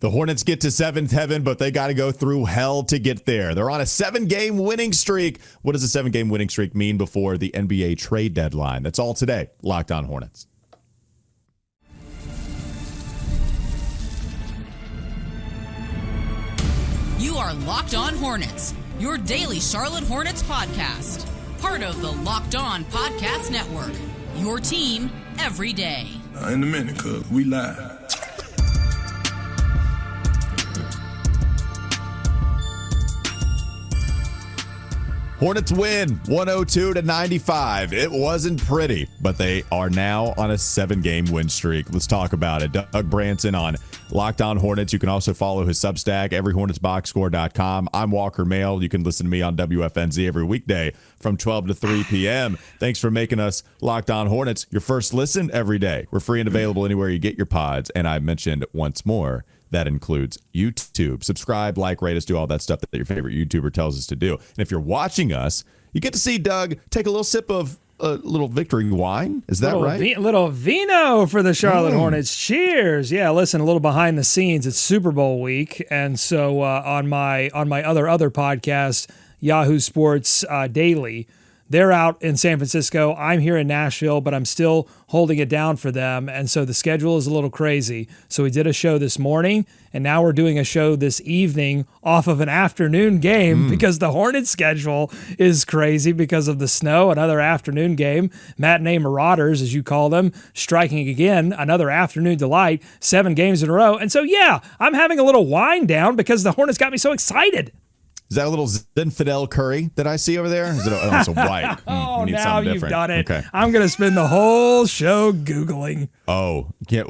The Hornets get to seventh heaven, but they got to go through hell to get there. They're on a 7-game winning streak. What does a 7-game winning streak mean before the NBA trade deadline? That's all today. Locked On Hornets. You are Locked On Hornets, your daily Charlotte Hornets podcast. Part of the Locked On Podcast Network, your team every day. In a minute, cuz we live. Hornets win 102-95. It wasn't pretty, but they are now on a 7-game win streak. Let's talk about it. Doug Branson on Locked On Hornets. You can also follow his Substack, everyhornetsboxscore.com. I'm Walker Mail. You can listen to me on WFNZ every weekday from 12 to 3 p.m. Thanks for making us Locked On Hornets your first listen every day. We're free and available anywhere you get your pods. And I mentioned once more, that includes YouTube. Subscribe, like, rate us, do all that stuff that your favorite YouTuber tells us to do. And if you're watching us, you get to see Doug take a little sip of a little victory wine. Is that right? Little vino for the Charlotte Hornets. Cheers. Yeah, listen, a little behind the scenes. It's Super Bowl week. And so on my other podcast, Yahoo Sports Daily, they're out in San Francisco. I'm here in Nashville, but I'm still holding it down for them. And so the schedule is a little crazy. So we did a show this morning, and now we're doing a show this evening off of an afternoon game because the Hornets schedule is crazy because of the snow. Another afternoon game. Matinee Marauders, as you call them, striking again. Another afternoon delight. 7 games in a row. And so, yeah, I'm having a little wind down because the Hornets got me so excited. Is that a little Zinfandel curry that I see over there? Is it it's a white. Oh, now you've done it. Okay. I'm going to spend the whole show Googling. Oh, yeah,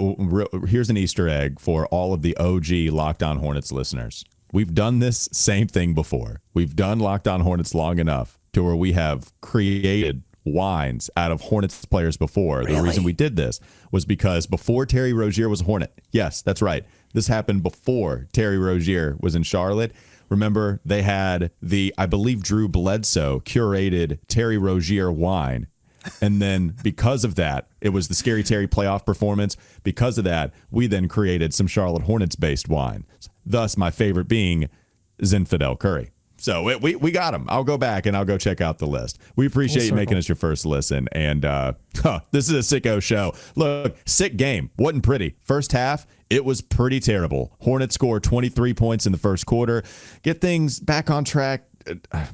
here's an Easter egg for all of the OG Locked On Hornets listeners. We've done this same thing before. We've done Locked On Hornets long enough to where we have created wines out of Hornets players before. Really? The reason we did this was because before Terry Rozier was a Hornet. Yes, that's right. This happened before Terry Rozier was in Charlotte. Remember, they had I believe Drew Bledsoe curated Terry Rozier wine. And then because of that, it was the Scary Terry playoff performance. Because of that, we then created some Charlotte Hornets-based wine. Thus, my favorite being Zinfandel curry. So we got them. I'll go back and I'll go check out the list. We appreciate you making us your first listen. And this is a sicko show. Look, sick game. Wasn't pretty. First half, it was pretty terrible. Hornets scored 23 points in the first quarter. Get things back on track a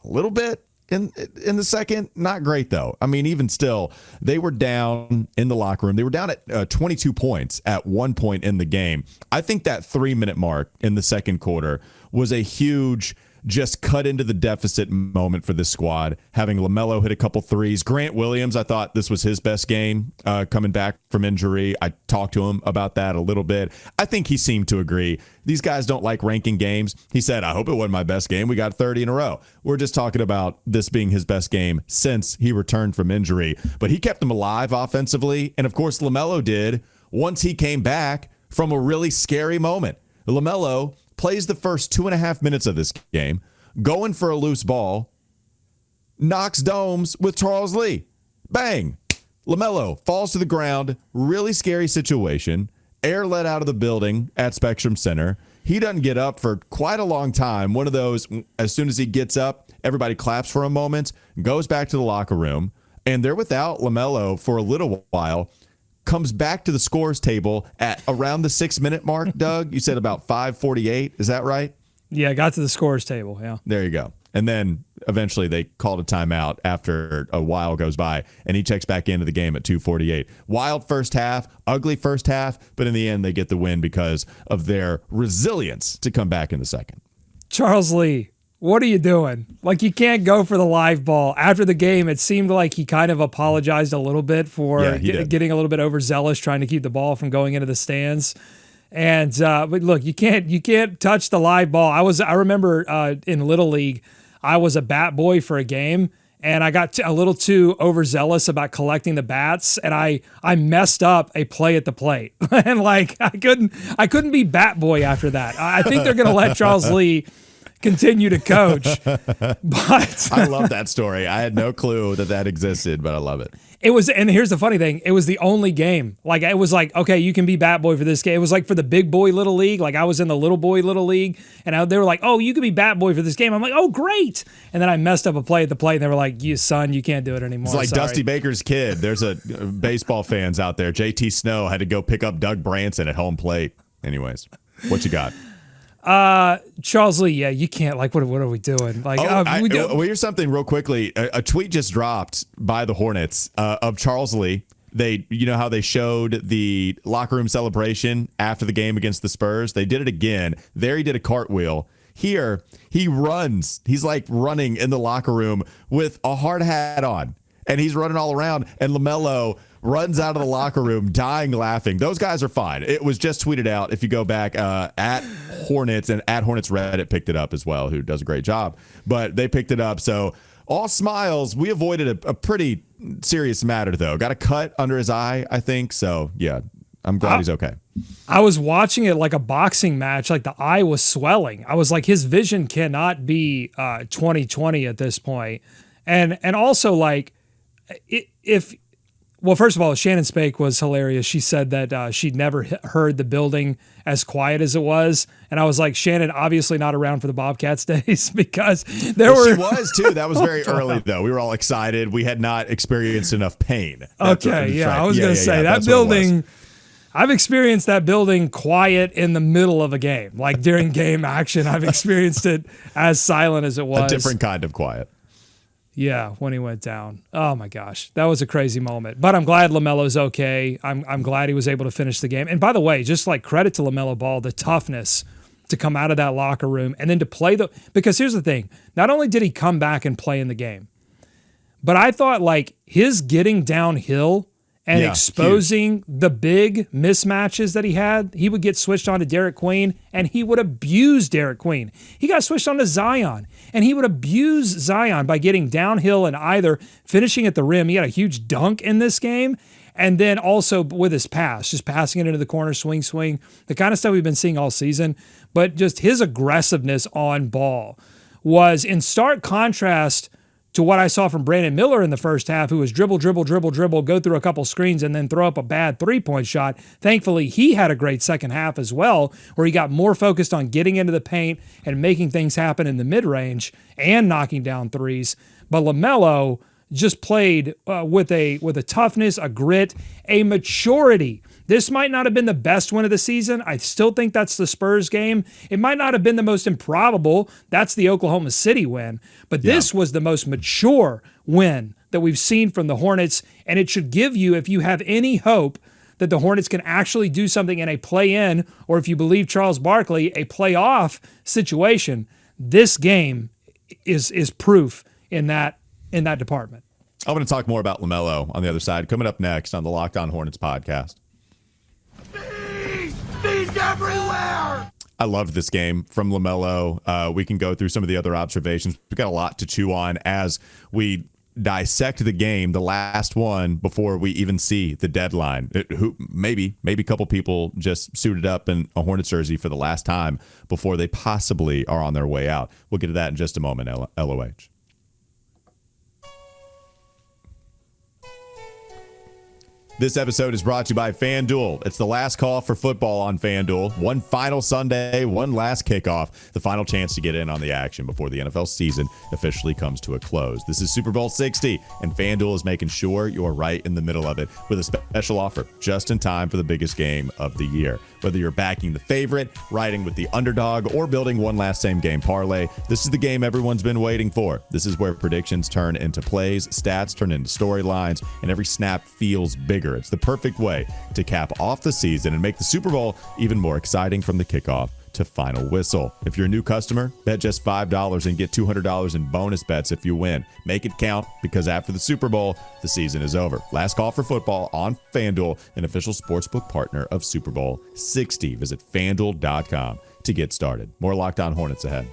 little bit in the second. Not great, though. I mean, even still, they were down in the locker room. They were down at 22 points at one point in the game. I think that 3-minute mark in the second quarter was a huge just cut into the deficit moment for this squad, having LaMelo hit a couple threes. Grant Williams, I thought this was his best game coming back from injury. I talked to him about that a little bit. I think he seemed to agree. These guys don't like ranking games. He said, I hope it wasn't my best game. We got 30 in a row. We're just talking about this being his best game since he returned from injury. But he kept them alive offensively. And, of course, LaMelo did once he came back from a really scary moment. LaMelo plays the first 2.5 minutes of this game, going for a loose ball, knocks domes with Charles Lee. Bang! LaMelo falls to the ground. Really scary situation. Air let out of the building at Spectrum Center. He doesn't get up for quite a long time. One of those, as soon as he gets up, everybody claps for a moment, goes back to the locker room, and they're without LaMelo for a little while. Comes back to the scores table at around the 6-minute mark, Doug. You said about 5:48. Is that right? Yeah, got to the scores table, yeah. There you go. And then eventually they called a timeout after a while goes by, and he checks back into the game at 2:48. Wild first half, ugly first half, but in the end they get the win because of their resilience to come back in the second. Charles Lee, what are you doing? Like, you can't go for the live ball. After the game, it seemed like he kind of apologized a little bit for getting a little bit overzealous, trying to keep the ball from going into the stands. And but look, you can't touch the live ball. I remember in Little League, I was a bat boy for a game, and I got a little too overzealous about collecting the bats, and I messed up a play at the plate. And like I couldn't be bat boy after that. I think they're going to let Charles Lee continue to coach. But I love that story. I had no clue that existed, but I love it. It was, and here's the funny thing, it was the only game. Like, it was like, okay, you can be bat boy for this game. It was like for the big boy little league. Like, I was in the little boy little league, and they were like, oh, you can be bat boy for this game. I'm like, oh, great. And then I messed up a play at the plate, and they were like, you son, you can't do it anymore. It's like Sorry. Dusty Baker's kid. There's a baseball fans out there. JT Snow had to go pick up Doug Branson at home plate. Anyways, what you got? Charles Lee, yeah, you can't. Like, what are we doing? Like, well, here's something real quickly. A tweet just dropped by the Hornets of Charles Lee. You know how they showed the locker room celebration after the game against the Spurs? They did it again. There he did a cartwheel. Here, he runs. He's like running in the locker room with a hard hat on. And he's running all around. And LaMelo runs out of the locker room dying laughing. Those guys are fine. It was just tweeted out. If you go back at Hornets, and at Hornets Reddit picked it up as well, who does a great job. But they picked it up. So all smiles. We avoided a pretty serious matter, though. Got a cut under his eye, I think. So, yeah, I'm glad he's okay. I was watching it like a boxing match. Like, the eye was swelling. I was like, his vision cannot be 20/20 at this point. And also, like, well, first of all, Shannon Spake was hilarious. She said that she'd never heard the building as quiet as it was. And I was like, Shannon, obviously not around for the Bobcats days, because She was, too. That was very early, though. We were all excited. We had not experienced enough pain. Okay, yeah. I was going to say, that building, I've experienced that building quiet in the middle of a game. Like, during game action, I've experienced it as silent as it was. A different kind of quiet. Yeah, when he went down. Oh my gosh, that was a crazy moment. But I'm glad LaMelo's okay. I'm glad he was able to finish the game. And by the way, just like credit to LaMelo Ball, the toughness to come out of that locker room and then to play because here's the thing, not only did he come back and play in the game, but I thought like his getting downhill and exposing the big mismatches that he had, he would get switched on to Derek Queen, and he would abuse Derek Queen. He got switched on to Zion, and he would abuse Zion by getting downhill and either finishing at the rim. He had a huge dunk in this game, and then also with his pass, just passing it into the corner, swing, the kind of stuff we've been seeing all season. But just his aggressiveness on ball was in stark contrast to what I saw from Brandon Miller in the first half, who was dribble, go through a couple screens, and then throw up a bad three-point shot. Thankfully, he had a great second half as well, where he got more focused on getting into the paint and making things happen in the mid-range and knocking down threes. But LaMelo just played with a toughness, a grit, a maturity. This might not have been the best win of the season. I still think that's the Spurs game. It might not have been the most improbable. That's the Oklahoma City win. But this was the most mature win that we've seen from the Hornets, and it should give you, if you have any hope that the Hornets can actually do something in a play-in, or if you believe Charles Barkley, a playoff situation, this game is proof in that department. I'm going to talk more about LaMelo on the other side, coming up next on the Locked On Hornets podcast. He's everywhere! I loved this game from LaMelo. We can go through some of the other observations. We've got a lot to chew on as we dissect the game, the last one, before we even see the deadline. Maybe a couple people just suited up in a Hornets jersey for the last time before they possibly are on their way out. We'll get to that in just a moment, LOH. This episode is brought to you by FanDuel. It's the last call for football on FanDuel. One final Sunday, one last kickoff. The final chance to get in on the action before the NFL season officially comes to a close. This is Super Bowl 60, and FanDuel is making sure you're right in the middle of it with a special offer just in time for the biggest game of the year. Whether you're backing the favorite, riding with the underdog, or building one last same-game parlay, this is the game everyone's been waiting for. This is where predictions turn into plays, stats turn into storylines, and every snap feels bigger. It's the perfect way to cap off the season and make the Super Bowl even more exciting from the kickoff to final whistle. If you're a new customer, bet just $5 and get $200 in bonus bets if you win. Make it count, because after the Super Bowl, the season is over. Last call for football on FanDuel, an official sportsbook partner of Super Bowl 60. Visit FanDuel.com to get started. More Locked On Hornets ahead.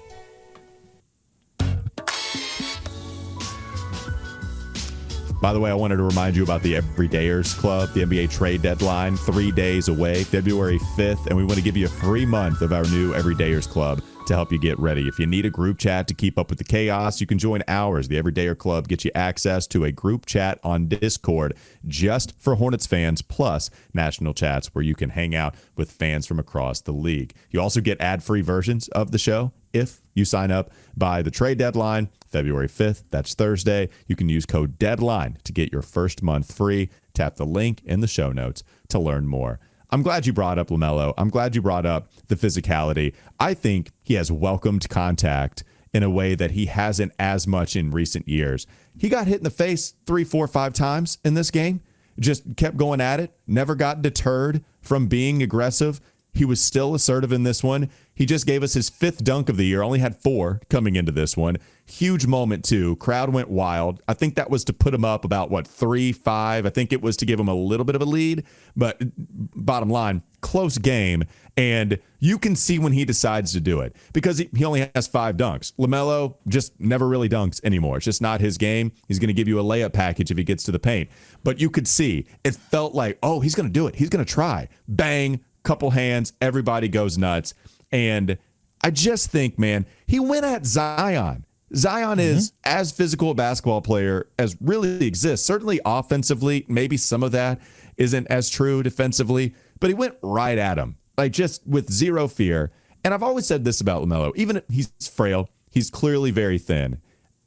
By the way, I wanted to remind you about the Everydayers Club, the NBA trade deadline, 3 days away, February 5th, and we want to give you a free month of our new Everydayers Club to help you get ready. If you need a group chat to keep up with the chaos, you can join ours. The Everydayer Club gets you access to a group chat on Discord just for Hornets fans, plus national chats where you can hang out with fans from across the league. You also get ad-free versions of the show if you sign up by the trade deadline, February 5th. That's Thursday. You can use code DEADLINE to get your first month free. Tap the link in the show notes to learn more. I'm glad you brought up LaMelo. I'm glad you brought up the physicality. I think he has welcomed contact in a way that he hasn't as much in recent years. He got hit in the face 3, 4, 5 times in this game. Just kept going at it. Never got deterred from being aggressive. He was still assertive in this one. He just gave us his 5th dunk of the year. Only had 4 coming into this one. Huge moment, too. Crowd went wild. I think that was to put him up about, 3-5. I think it was to give him a little bit of a lead. But bottom line, close game. And you can see when he decides to do it because he only has 5 dunks. LaMelo just never really dunks anymore. It's just not his game. He's going to give you a layup package if he gets to the paint. But you could see it felt like, oh, he's going to do it. He's going to try. Bang. Couple hands, everybody goes nuts. And I just think, man, he went at Zion. Zion is as physical a basketball player as really exists. Certainly offensively, maybe some of that isn't as true defensively, but he went right at him, like just with zero fear. And I've always said this about LaMelo. Even if he's frail, he's clearly very thin.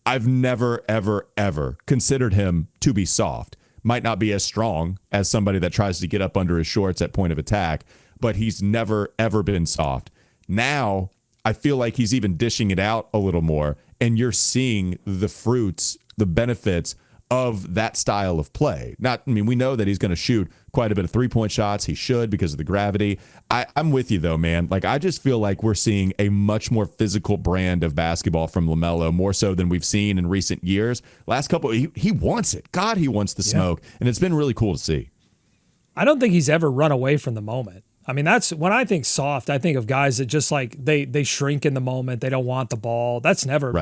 I've never, ever, ever considered him to be soft. Might not be as strong as somebody that tries to get up under his shorts at point of attack, but he's never, ever been soft. Now, I feel like he's even dishing it out a little more, and you're seeing the fruits, the benefits of that style of play. We know that he's going to shoot quite a bit of three-point shots. He should because of the gravity. I'm with you, though, man. Like, I just feel like we're seeing a much more physical brand of basketball from LaMelo, more so than we've seen in recent years. Last couple, he wants it. God, he wants the smoke, and it's been really cool to see. I don't think he's ever run away from the moment. I mean, that's when I think soft, I think of guys that just like they shrink in the moment. They don't want the ball. That's never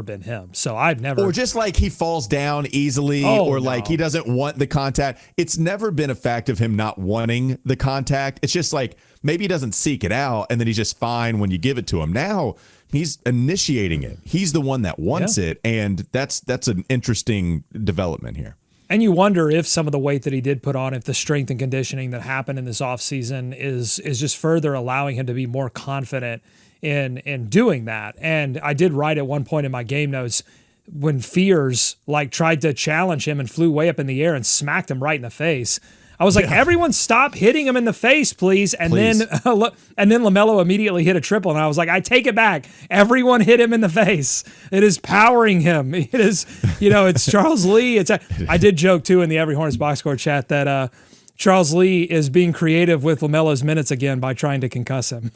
been him. So I've never. Or just like he falls down easily like he doesn't want the contact. It's never been a fact of him not wanting the contact. It's just like maybe he doesn't seek it out and then he's just fine when you give it to him. Now he's initiating it. He's the one that wants it. And that's an interesting development here. And you wonder if some of the weight that he did put on, if the strength and conditioning that happened in this offseason is just further allowing him to be more confident in doing that. And I did write at one point in my game notes when Fears tried to challenge him and flew way up in the air and smacked him right in the face. I was like, everyone stop hitting him in the face, please. And then LaMelo immediately hit a triple. And I was like, I take it back. Everyone hit him in the face. It is powering him. It is, it's Charles Lee. I did joke, too, in the Every Hornets box score chat that Charles Lee is being creative with LaMelo's minutes again by trying to concuss him.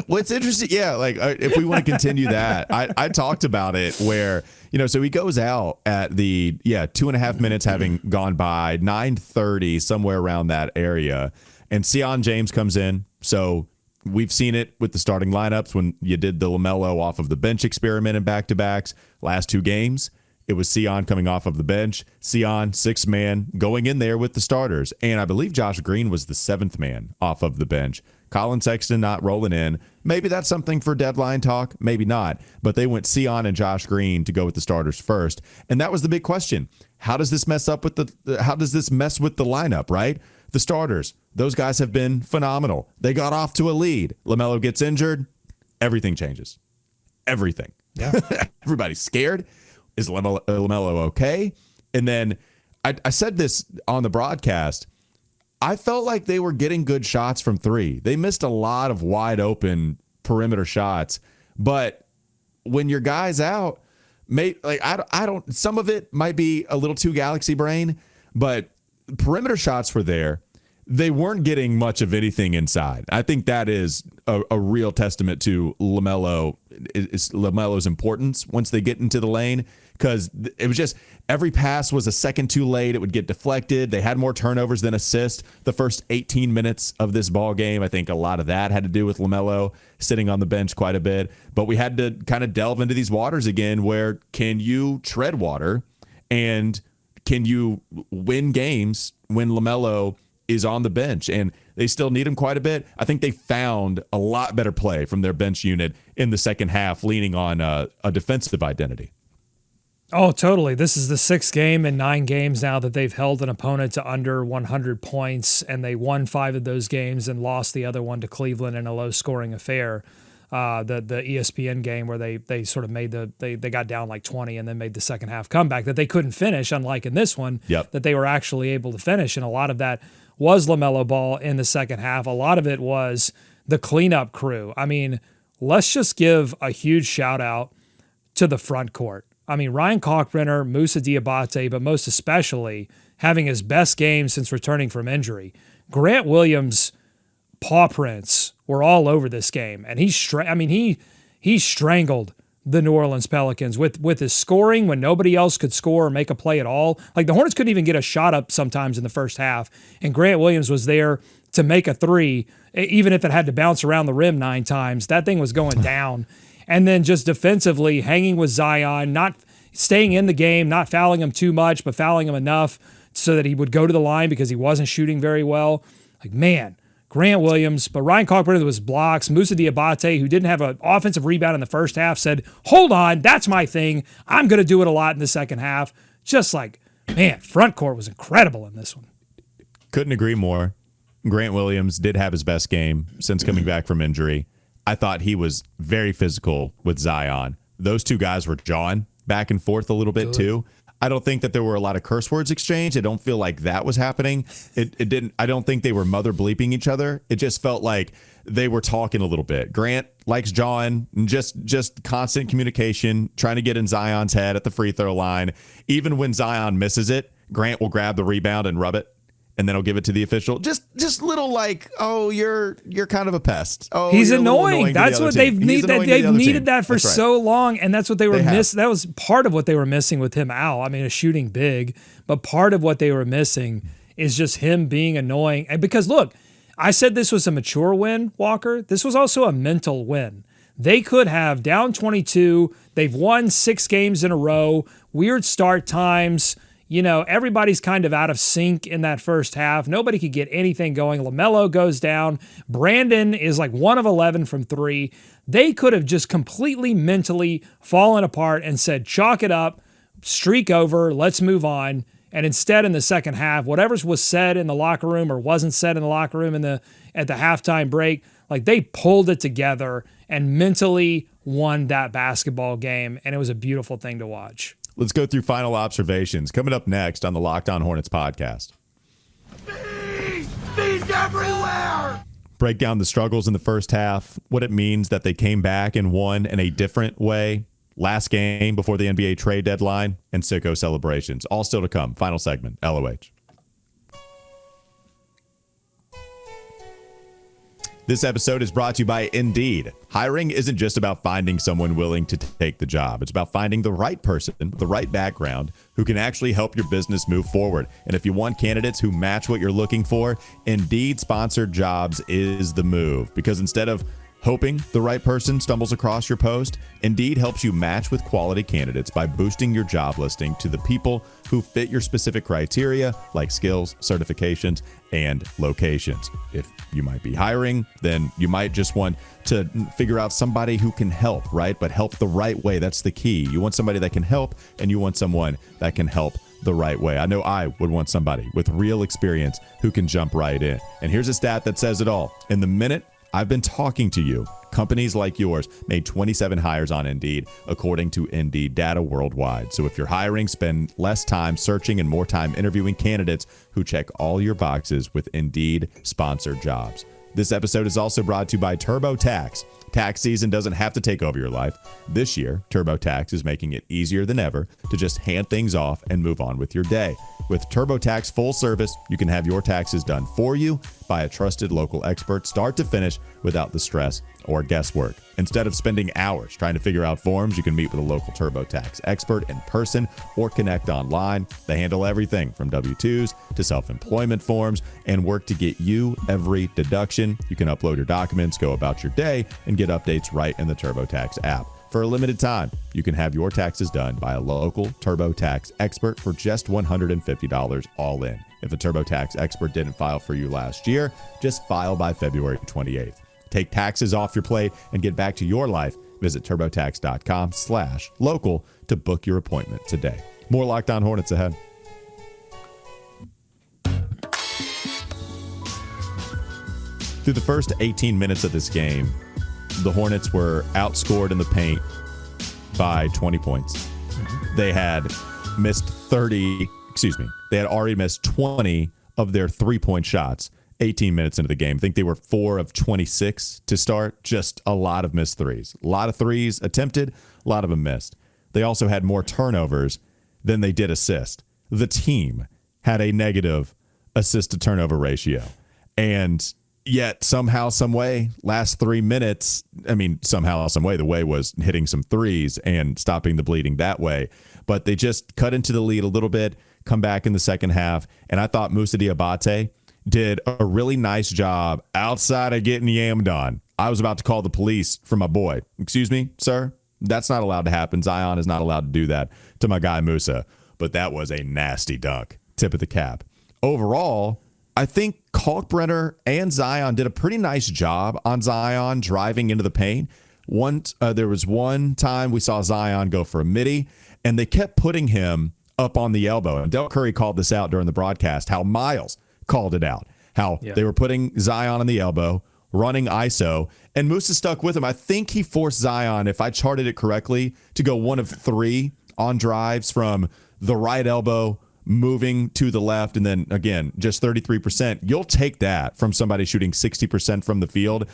What's interesting, if we want to continue that, I talked about it where, so he goes out at the 2.5 minutes having gone by, 9:30, somewhere around that area, and Sion James comes in. So we've seen it with the starting lineups when you did the LaMelo off of the bench experiment in back-to-backs. Last 2 games, it was Sion coming off of the bench. Sion, 6th man, going in there with the starters. And I believe Josh Green was the 7th man off of the bench. Colin Sexton not rolling in. Maybe that's something for deadline talk. Maybe not. But they went Sion and Josh Green to go with the starters first. And that was the big question. How does this mess with the lineup, right? The starters, those guys have been phenomenal. They got off to a lead. LaMelo gets injured. Everything changes. Everything. Yeah. Everybody's scared. Is LaMelo okay? And then I said this on the broadcast. I felt like they were getting good shots from 3. They missed a lot of wide open perimeter shots. But when your guy's out, I don't. Some of it might be a little too Galaxy brain, but perimeter shots were there. They weren't getting much of anything inside. I think that is a real testament to LaMelo's importance once they get into the lane, because it was just every pass was a second too late. It would get deflected. They had more turnovers than assists the first 18 minutes of this ball game. I think a lot of that had to do with LaMelo sitting on the bench quite a bit. But we had to kind of delve into these waters again where can you tread water and can you win games when LaMelo is on the bench? And they still need him quite a bit. I think they found a lot better play from their bench unit in the second half, leaning on a defensive identity. Oh, totally. This is the 6th game in 9 games now that they've held an opponent to under 100 points, and they won 5 of those games and lost the other one to Cleveland in a low-scoring affair. The ESPN game where they sort of made they got down like 20 and then made the second half comeback that they couldn't finish, unlike in this one that they were actually able to finish. And a lot of that was LaMelo Ball in the second half. A lot of it was the cleanup crew. I mean, let's just give a huge shout out to the front court. I mean, Ryan Kalkbrenner, Moussa Diabate, but most especially having his best game since returning from injury. Grant Williams' paw prints were all over this game, and he strangled the New Orleans Pelicans with his scoring when nobody else could score or make a play at all. Like, the Hornets couldn't even get a shot up sometimes in the first half, and Grant Williams was there to make a three, even if it had to bounce around the rim 9 times. That thing was going down. And then just defensively hanging with Zion, not staying in the game, not fouling him too much, but fouling him enough so that he would go to the line because he wasn't shooting very well. Like, man, Grant Williams, but Ryan Kalkbrenner was blocks. Moussa Diabate, who didn't have an offensive rebound in the first half, said, hold on, that's my thing. I'm going to do it a lot in the second half. Just like, man, front court was incredible in this one. Couldn't agree more. Grant Williams did have his best game since coming back from injury. I thought he was very physical with Zion. Those two guys were jawing back and forth a little bit too. I don't think that there were a lot of curse words exchanged. I don't feel like that was happening. It didn't. I don't think they were mother bleeping each other. It just felt like they were talking a little bit. Grant likes jawing, just constant communication, trying to get in Zion's head at the free throw line. Even when Zion misses it, Grant will grab the rebound and rub it, and then he'll give it to the official. Just little like, oh, you're kind of a pest. Oh, he's annoying. That's what they've needed. They've needed that for so long, and that's what they were missing. That was part of what they were missing with him out. I mean, a shooting big, but part of what they were missing is just him being annoying. And because look, I said this was a mature win, Walker. This was also a mental win. They could have down 22. They've won 6 games in a row. Weird start times. You know, everybody's kind of out of sync in that first half. Nobody could get anything going. LaMelo goes down. Brandon is like 1 of 11 from 3. They could have just completely mentally fallen apart and said, chalk it up, streak over, let's move on. And instead, in the second half, whatever was said in the locker room or wasn't said in the locker room at the halftime break, like they pulled it together and mentally won that basketball game. And it was a beautiful thing to watch. Let's go through final observations. Coming up next on the Locked On Hornets podcast. Bees everywhere! Break down the struggles in the first half, what it means that they came back and won in a different way. Last game before the NBA trade deadline, and sicko celebrations. All still to come. Final segment, LOH. This episode is brought to you by Indeed. Hiring isn't just about finding someone willing to take the job. It's about finding the right person, the right background, who can actually help your business move forward. And if you want candidates who match what you're looking for, Indeed sponsored jobs is the move. Because instead of hoping the right person stumbles across your post, Indeed helps you match with quality candidates by boosting your job listing to the people who fit your specific criteria, like skills, certifications, and locations. If you might be hiring, then you might just want to figure out somebody who can help, right? But help the right way. That's the key. You want somebody that can help, and you want someone that can help the right way. I know I would want somebody with real experience who can jump right in. And here's a stat that says it all. In the minute I've been talking to you, companies like yours made 27 hires on Indeed, according to Indeed data worldwide. So if you're hiring, spend less time searching and more time interviewing candidates who check all your boxes with Indeed sponsored jobs. This episode is also brought to you by TurboTax. Tax season doesn't have to take over your life. This year, TurboTax is making it easier than ever to just hand things off and move on with your day. With TurboTax full service, you can have your taxes done for you by a trusted local expert, start to finish, without the stress or guesswork. Instead of spending hours trying to figure out forms, you can meet with a local TurboTax expert in person or connect online. They handle everything from W-2s to self-employment forms and work to get you every deduction. You can upload your documents, go about your day, and get updates right in the TurboTax app. For a limited time, you can have your taxes done by a local TurboTax expert for just $150 all in. If a TurboTax expert didn't file for you last year, just file by February 28th. Take taxes off your plate and get back to your life. Visit TurboTax.com/local to book your appointment today. More Locked On Hornets ahead. Through the first 18 minutes of this game, the Hornets were outscored in the paint by 20 points. They had already missed 20 of their three-point shots 18 minutes into the game. I think they were 4 of 26 to start. Just a lot of missed threes. A lot of threes attempted, a lot of them missed. They also had more turnovers than they did assists. The team had a negative assist-to-turnover ratio. And yet, somehow, some way, last 3 minutes, the way was hitting some threes and stopping the bleeding that way. But they just cut into the lead a little bit, come back in the second half. And I thought Moussa Diabate did a really nice job outside of getting yammed on. I was about to call the police for my boy. Excuse me, sir? That's not allowed to happen. Zion is not allowed to do that to my guy Moussa. But that was a nasty dunk. Tip of the cap. Overall, I think Kalkbrenner and Zion did a pretty nice job on Zion driving into the paint. There was one time we saw Zion go for a midi, and they kept putting him up on the elbow. And Del Curry called this out during the broadcast, how Miles called it out, how they were putting Zion on the elbow, running ISO, and Musa stuck with him. I think he forced Zion, if I charted it correctly, to go 1 of 3 on drives from the right elbow, moving to the left, and then, again, just 33%. You'll take that from somebody shooting 60% from the field.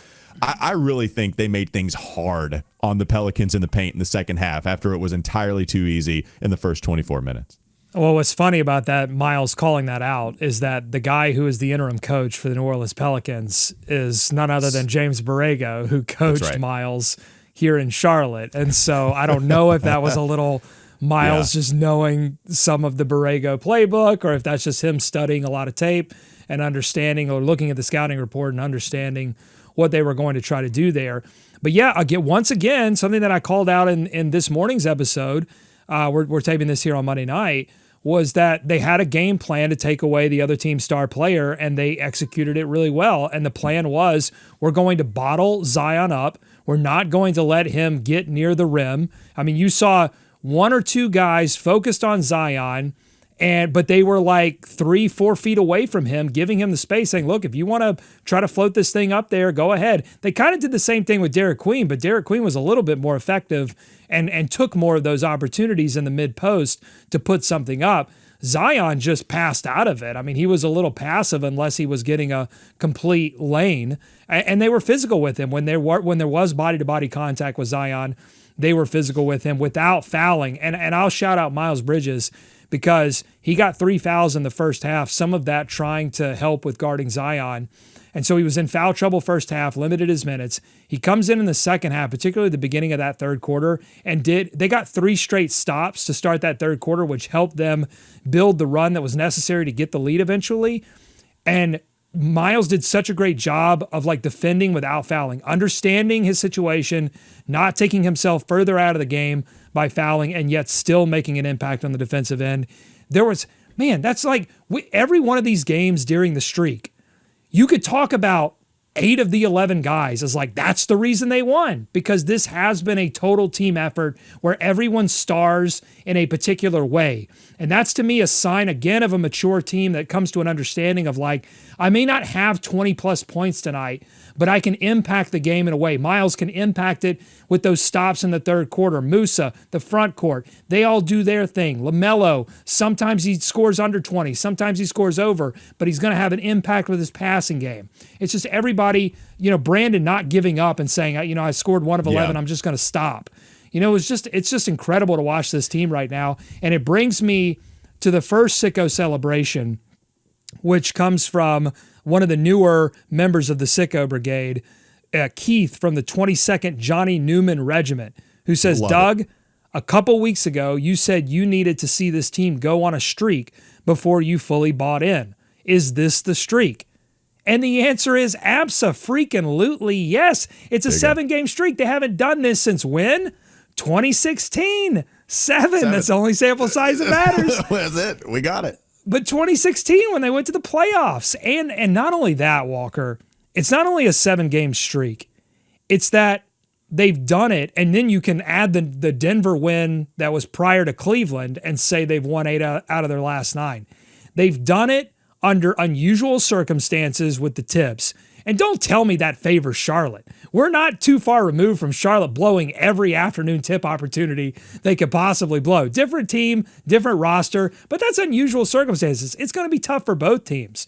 I really think they made things hard on the Pelicans in the paint in the second half after it was entirely too easy in the first 24 minutes. Well, what's funny about that, Miles calling that out, is that the guy who is the interim coach for the New Orleans Pelicans is none other than James Borrego, who coached Miles here in Charlotte. And so I don't know if that was a little Miles just knowing some of the Borrego playbook, or if that's just him studying a lot of tape and understanding, or looking at the scouting report and understanding what they were going to try to do there. But yeah, once again, something that I called out in this morning's episode, we're taping this here on Monday night, was that they had a game plan to take away the other team's star player, and they executed it really well. And the plan was, we're going to bottle Zion up. We're not going to let him get near the rim. I mean, you saw 1 or 2 guys focused on Zion, but they were like 3-4 feet away from him, giving him the space, saying, look, if you want to try to float this thing up there, go ahead. They kind of did the same thing with Derek Queen, but Derek Queen was a little bit more effective and took more of those opportunities in the mid-post to put something up. Zion just passed out of it. I mean, he was a little passive unless he was getting a complete lane. And they were physical with him. When there was body-to-body contact with Zion, they were physical with him without fouling. And I'll shout out Miles Bridges, because he got 3 fouls in the first half, some of that trying to help with guarding Zion. And so he was in foul trouble first half, limited his minutes. He comes in the second half, particularly the beginning of that third quarter, and they got 3 straight stops to start that third quarter, which helped them build the run that was necessary to get the lead eventually. And Miles did such a great job of defending without fouling, understanding his situation, not taking himself further out of the game by fouling, and yet still making an impact on the defensive end. That's every one of these games during the streak, you could talk about 8 of the 11 guys as that's the reason they won, because this has been a total team effort where everyone stars in a particular way. And that's, to me, a sign, again, of a mature team that comes to an understanding of I may not have 20 plus points tonight, but I can impact the game in a way. Miles can impact it with those stops in the third quarter. Musa, the front court, they all do their thing. LaMelo, sometimes he scores under 20, sometimes he scores over, but he's going to have an impact with his passing game. It's just everybody, Brandon not giving up and saying, I scored 1 of 11, I'm just going to stop. It's just incredible to watch this team right now. And it brings me to the first Sicko celebration, which comes from one of the newer members of the Sicko Brigade, Keith from the 22nd Johnny Newman Regiment, who says, Doug, a couple weeks ago, you said you needed to see this team go on a streak before you fully bought in. Is this the streak? And the answer is abso-freaking-lutely yes. It's a 7-game streak. They haven't done this since when? 2016, 7. That's the only sample size that matters. That's it. We got it. But 2016, when they went to the playoffs, and not only that, Walker, it's not only a 7-game streak, it's that they've done it, and then you can add the Denver win that was prior to Cleveland and say they've won 8 out of their last 9. They've done it under unusual circumstances with the tips. And don't tell me that favors Charlotte. We're not too far removed from Charlotte blowing every afternoon tip opportunity they could possibly blow. Different team, different roster, but that's unusual circumstances. It's going to be tough for both teams.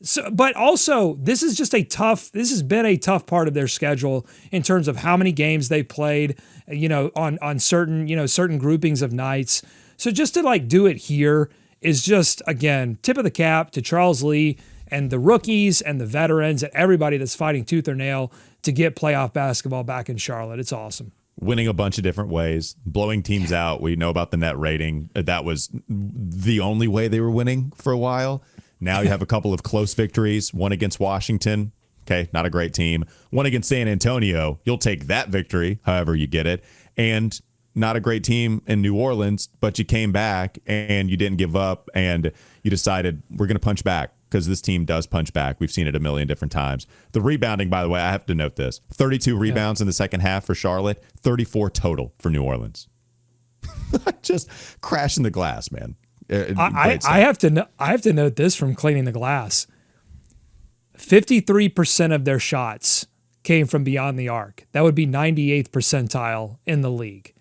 So, but also, this has been a tough part of their schedule in terms of how many games they played, on certain groupings of nights. So just to do it here is just, again, tip of the cap to Charles Lee and the rookies and the veterans and everybody that's fighting tooth or nail to get playoff basketball back in Charlotte. It's awesome. Winning a bunch of different ways, blowing teams out. We know about the net rating. That was the only way they were winning for a while. Now you have a couple of close victories, one against Washington. Okay, not a great team. One against San Antonio. You'll take that victory, however you get it. And not a great team in New Orleans, but you came back and you didn't give up and you decided we're going to punch back. Because this team does punch back. We've seen it a million different times. The rebounding, by the way, I have to note this. 32 rebounds in the second half for Charlotte, 34 total for New Orleans. Just crashing the glass, man. I have to note this from cleaning the glass. 53% of their shots came from beyond the arc. That would be 98th percentile in the league.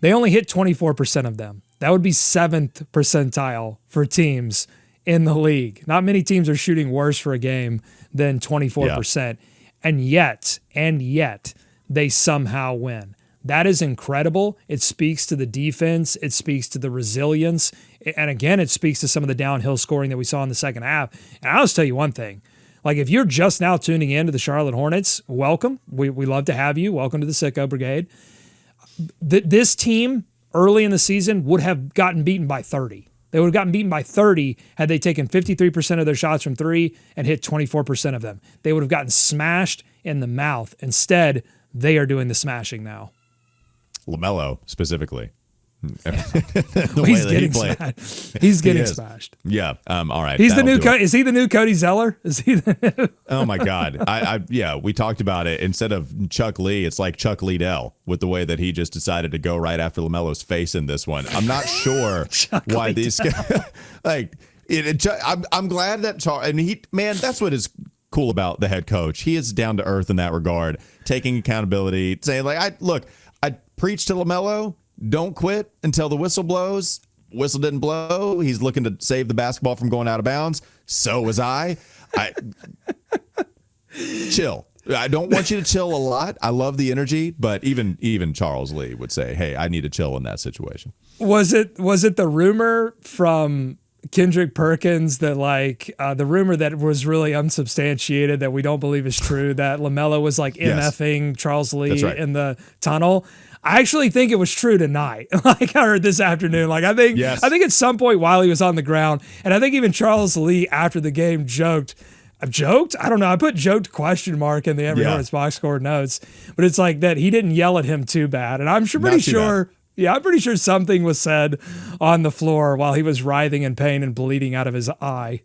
They only hit 24% of them. That would be 7th percentile for teams in the league. Not many teams are shooting worse for a game than 24%. Yeah. And yet, they somehow win. That is incredible. It speaks to the defense. It speaks to the resilience. And again, it speaks to some of the downhill scoring that we saw in the second half. And I'll just tell you one thing. If you're just now tuning in to the Charlotte Hornets, welcome. We love to have you. Welcome to the Sicko Brigade. This team, early in the season, would have gotten beaten by 30. They would have gotten beaten by 30 had they taken 53% of their shots from 3 and hit 24% of them. They would have gotten smashed in the mouth. Instead, they are doing the smashing now. LaMelo, specifically. He's getting smashed. He's getting smashed. Yeah. All right. He's the new. Is he the new Cody Zeller? Is he the new? Oh my God. Yeah. We talked about it. Instead of Chuck Lee, it's like Chuck Liddell with the way that he just decided to go right after LaMelo's face in this one. I'm not sure why these guys I'm glad that that's what is cool about the head coach. He is down to earth in that regard, taking accountability, saying I preach to LaMelo. Don't quit until the whistle blows. Whistle didn't blow. He's looking to save the basketball from going out of bounds. So was I. Chill. I don't want you to chill a lot. I love the energy, but even Charles Lee would say, "Hey, I need to chill in that situation." Was it the rumor from Kendrick Perkins that the rumor that was really unsubstantiated that we don't believe is true, that LaMelo was MFing Charles Lee in the tunnel? I actually think it was true tonight. I heard this afternoon. I think at some point while he was on the ground, and I think even Charles Lee after the game joked. I don't know. I put joked question mark in the Every Hornets box score notes, but it's that he didn't yell at him too bad. And I'm pretty sure something was said on the floor while he was writhing in pain and bleeding out of his eye.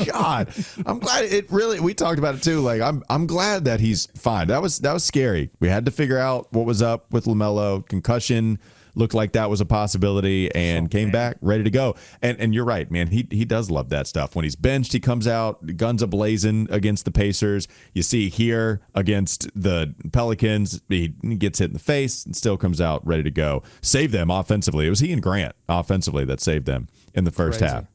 God, I'm glad we talked about it too. I'm glad that he's fine. That was scary. We had to figure out what was up with LaMelo. Concussion looked like that was a possibility and came back ready to go. And you're right, man. He does love that stuff. When he's benched, he comes out guns a-blazing against the Pacers. You see here against the Pelicans, he gets hit in the face and still comes out ready to go. Save them offensively. It was he and Grant offensively that saved them in the first half.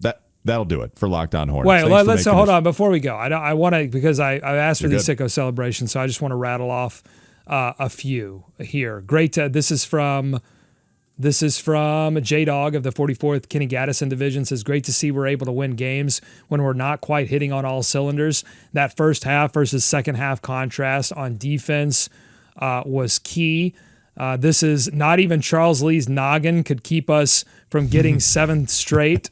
That'll do it for Locked On Hornets. Wait, let's hold on before we go. I want to, because I asked for these sicko celebrations, so I just want to rattle off a few here. Great. This is from J-Dog of the 44th Kenny Gaddison division. Says, great to see we're able to win games when we're not quite hitting on all cylinders. That first half versus second half contrast on defense was key. This is not even Charles Lee's noggin could keep us from getting 7th straight,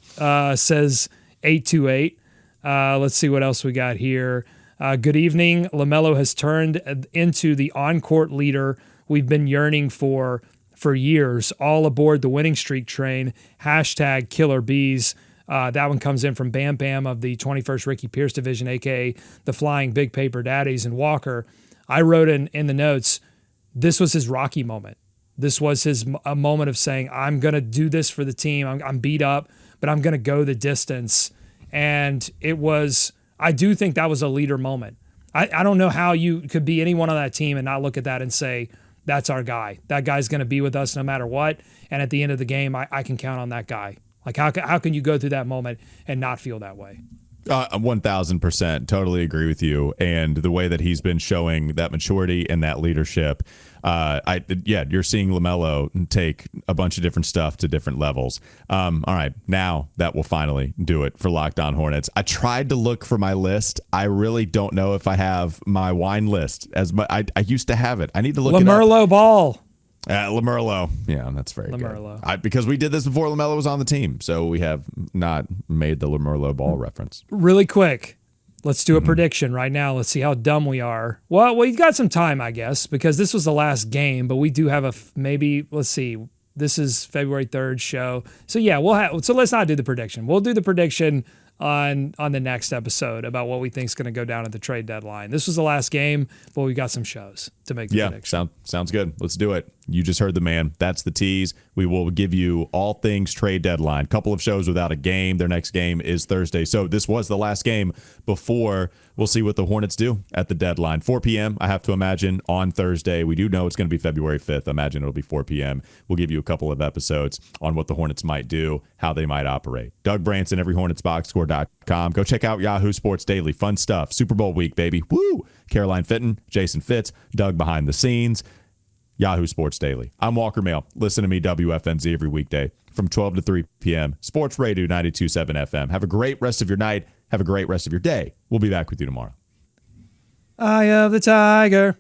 says 828. Let's see what else we got here. Good evening. LaMelo has turned into the on-court leader we've been yearning for years. All aboard the winning streak train. Hashtag Killer Bees. That one comes in from Bam Bam of the 21st Ricky Pierce division, aka the Flying Big Paper Daddies, and Walker. I wrote in the notes, this was his Rocky moment. This was a moment of saying, I'm going to do this for the team. I'm beat up, but I'm going to go the distance. And I do think that was a leader moment. I don't know how you could be anyone on that team and not look at that and say, that's our guy. That guy's going to be with us no matter what. And at the end of the game, I can count on that guy. Like, how can you go through that moment and not feel that way? 1,000%. Totally agree with you. And the way that he's been showing that maturity and that leadership, you're seeing LaMelo take a bunch of different stuff to different levels. All right, now that will finally do it for Locked On Hornets. I tried to look for my list. I really don't know if I have my wine list. I used to have it. I need to look it up. LaMelo Ball. LaMelo. Yeah, that's very LaMelo. good. Because we did this before LaMelo was on the team, so we have not made the LaMelo Ball reference. Really quick, let's do a prediction right now. Let's see how dumb we are. Well, we've got some time, I guess, because this was the last game, but we do have let's see. This is February 3rd show. So yeah, so let's not do the prediction. We'll do the prediction on the next episode about what we think is going to go down at the trade deadline. This was the last game, but we got some shows to make the prediction. Sounds good. Let's do it. You just heard the man. That's the tease. We will give you all things trade deadline. Couple of shows without a game. Their next game is Thursday. So this was the last game before we'll see what the Hornets do at the deadline. 4 p.m., I have to imagine, on Thursday. We do know it's going to be February 5th. I imagine it'll be 4 p.m. We'll give you a couple of episodes on what the Hornets might do, how they might operate. Doug Branson, everyhornetsboxscore.com. Go check out Yahoo Sports Daily. Fun stuff. Super Bowl week, baby. Woo! Caroline Fitton, Jason Fitz, Doug behind the scenes. Yahoo Sports Daily. I'm Walker Mail. Listen to me, WFNZ, every weekday from 12 to 3 p.m. Sports Radio 92.7 FM. Have a great rest of your night. Have a great rest of your day. We'll be back with you tomorrow. Eye of the Tiger.